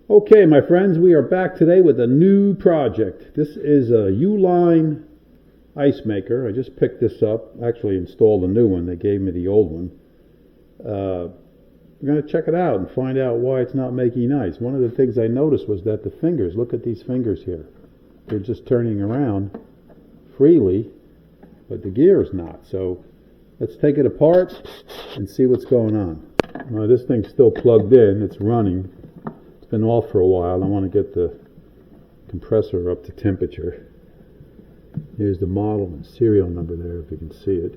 Okay, my friends, we are back today with a new project. This is a U-Line ice maker. I just picked this up, actually installed a new one. They gave me the old one. We're going to check it out and find out why it's not making ice. One of the things I noticed was that the fingers, look at these fingers here. They're just turning around freely, but the gear is not. So let's take it apart and see what's going on. Well, this thing's still plugged in. It's running. It's been off for a while. I want to get the compressor up to temperature. Here's the model and serial number there if you can see it.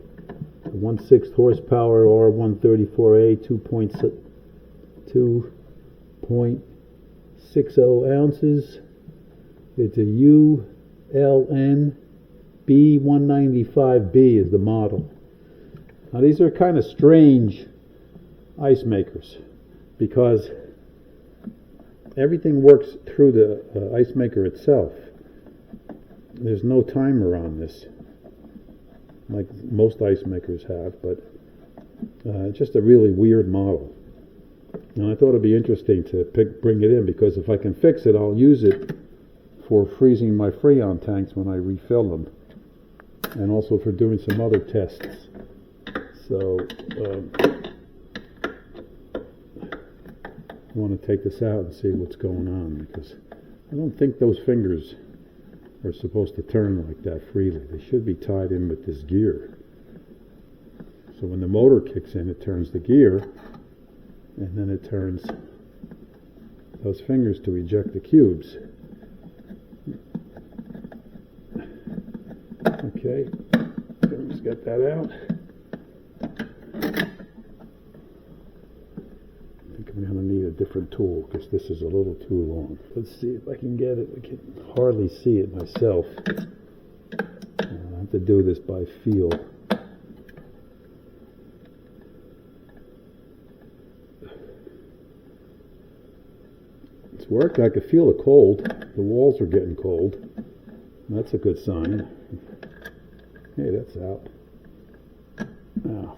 1/6 horsepower R134A 2.60 ounces. It's a U-Line B195B is the model. Now these are kind of strange ice makers because everything works through the ice maker itself. There's no timer on this like most ice makers have, but it's just a really weird model. And I thought it'd be interesting to bring it in because if I can fix it, I'll use it for freezing my Freon tanks when I refill them, and also for doing some other tests. So I want to take this out and see what's going on because I don't think those fingers are supposed to turn like that freely. They should be tied in with this gear. So when the motor kicks in, it turns the gear, and then it turns those fingers to eject the cubes. Okay, let's get that out. I think I'm going to need a different tool because this is a little too long. Let's see if I can get it. I can hardly see it myself. I have to do this by feel. It's worked. I could feel the cold. The walls are getting cold. That's a good sign. Hey, that's out. Now,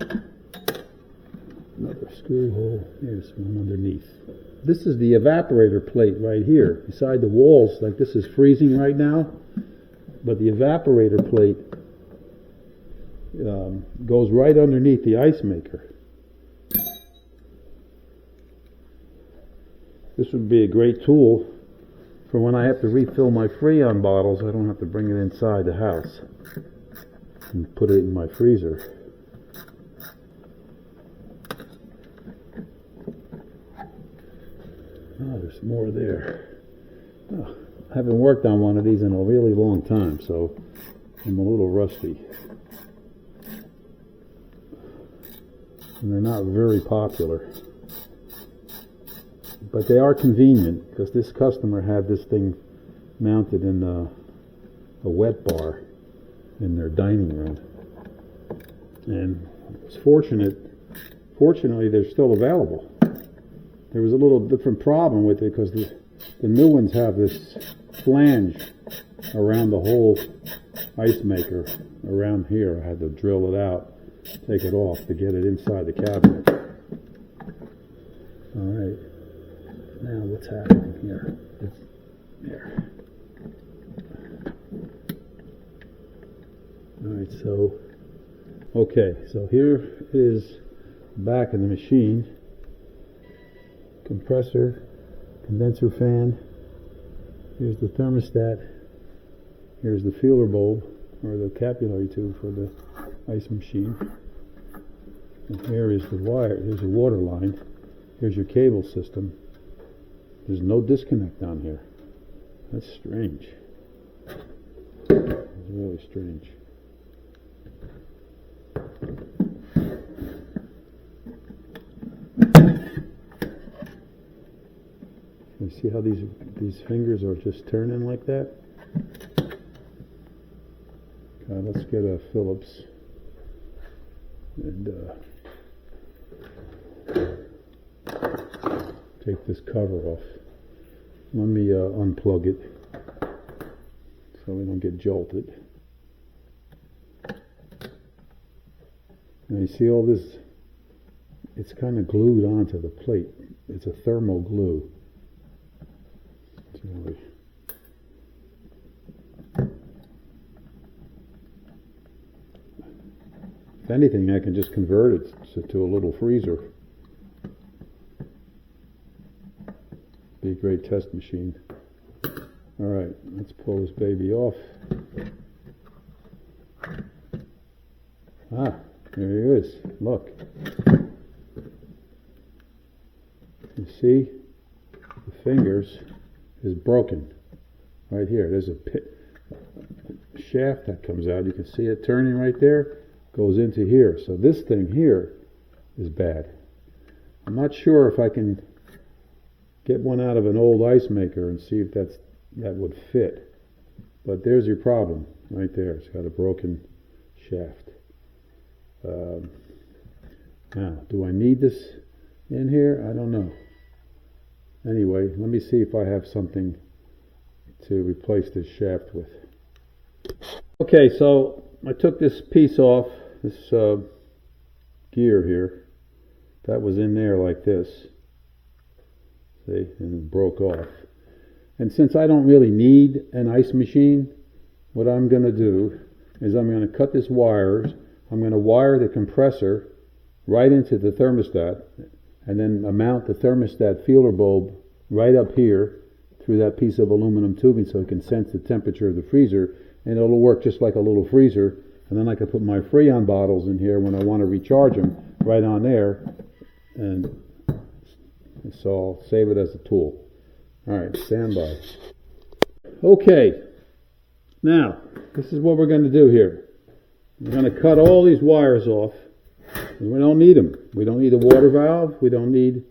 another screw hole. Here's one underneath. This is the evaporator plate right here. Beside the walls, like this is freezing right now, but the evaporator plate goes right underneath the ice maker. This would be a great tool for when I have to refill my Freon bottles. I don't have to bring it inside the house and put it in my freezer. Oh, there's more there. Oh, I haven't worked on one of these in a really long time, so I'm a little rusty. And they're not very popular. But they are convenient because this customer had this thing mounted in a wet bar in their dining room. And it's fortunately they're still available. There was a little different problem with it because the new ones have this flange around the whole ice maker. Around here, I had to drill it out, take it off to get it inside the cabinet. All right, now what's happening here? There. All right, so here is the back of the machine. Compressor, condenser fan, here's the thermostat, here's the feeler bulb, or the capillary tube for the ice machine, and here is the wire, here's the water line, here's your cable system. There's no disconnect down here. That's strange. It's really strange. You see how these fingers are just turning like that? Okay, let's get a Phillips and take this cover off. Let me unplug it so we don't get jolted. Now you see all this, it's kind of glued onto the plate. It's a thermal glue. If anything, I can just convert it to a little freezer. Be a great test machine. All right, let's pull this baby off. Ah, there he is. Look. You see, the fingers is broken. Right here, there's a shaft that comes out. You can see it turning right there. Goes into here. So this thing here is bad. I'm not sure if I can get one out of an old ice maker and see if that would fit. But there's your problem right there. It's got a broken shaft. Now, do I need this in here? I don't know. Anyway, let me see if I have something to replace this shaft with. Okay, so I took this piece off, this gear here. That was in there like this. See, and it broke off. And since I don't really need an ice machine, what I'm going to do is I'm going to cut this wires. I'm going to wire the compressor right into the thermostat, and then mount the thermostat feeler bulb right up here through that piece of aluminum tubing so it can sense the temperature of the freezer, and it'll work just like a little freezer. And then I can put my Freon bottles in here when I want to recharge them right on there, and so I'll save it as a tool. All right, stand by. Okay, now this is what we're going to do here. We're going to cut all these wires off. We don't need them. We don't need the water valve. We don't need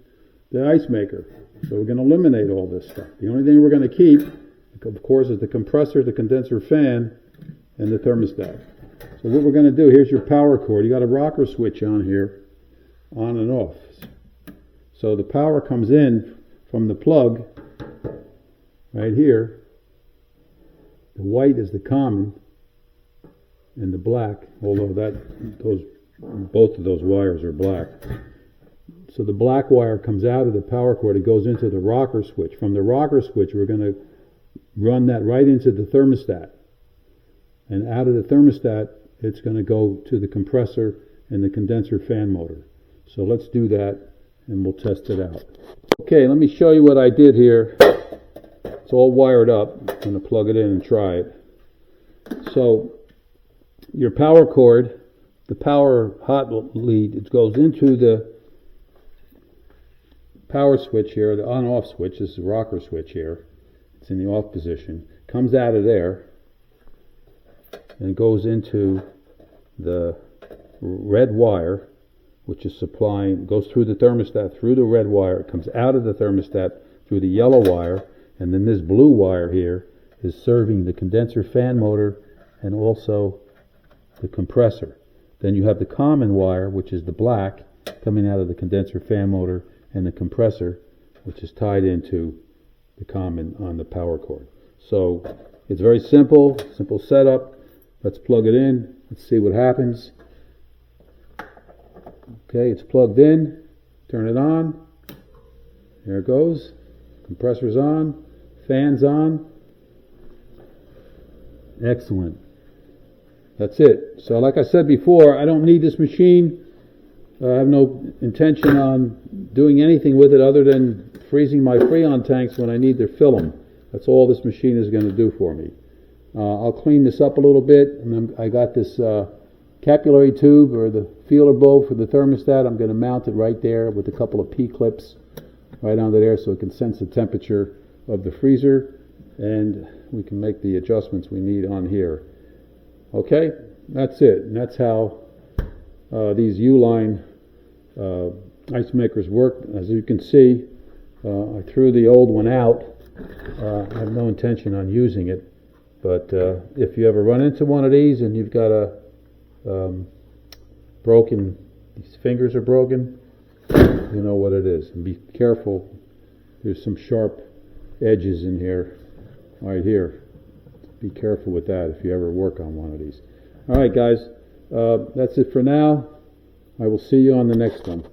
the ice maker. So we're going to eliminate all this stuff. The only thing we're going to keep, of course, is the compressor, the condenser fan, and the thermostat. So what we're going to do, here's your power cord. You got a rocker switch on here, on and off. So the power comes in from the plug right here. The white is the common, and the black, although both of those wires are black. So the black wire comes out of the power cord. It goes into the rocker switch. From the rocker switch, we're going to run that right into the thermostat. And out of the thermostat, it's going to go to the compressor and the condenser fan motor. So let's do that, and we'll test it out. Okay, let me show you what I did here. It's all wired up. I'm going to plug it in and try it. So your power cord, the power hot lead, it goes into the power switch here, the on-off switch. This is the rocker switch here. It's in the off position. Comes out of there and goes into the red wire, which is supplying, goes through the thermostat, through the red wire. It comes out of the thermostat through the yellow wire, and then this blue wire here is serving the condenser fan motor and also the compressor. Then you have the common wire, which is the black, coming out of the condenser fan motor and the compressor, which is tied into the common on the power cord. So it's very simple setup. Let's plug it in. Let's see what happens. Okay, it's plugged in. Turn it on. There it goes. Compressor's on. Fan's on. Excellent. That's it. So like I said before, I don't need this machine. I have no intention on doing anything with it other than freezing my Freon tanks when I need to fill them. That's all this machine is going to do for me. I'll clean this up a little bit, and then I got this capillary tube or the feeler bulb for the thermostat. I'm going to mount it right there with a couple of P-clips right under there so it can sense the temperature of the freezer, and we can make the adjustments we need on here. Okay, that's it. And that's how these U-Line ice makers work. As you can see, I threw the old one out. I have no intention on using it. But if you ever run into one of these and you've got a these fingers are broken, you know what it is. And be careful. There's some sharp edges in here, right here. Be careful with that if you ever work on one of these. All right, guys. That's it for now. I will see you on the next one.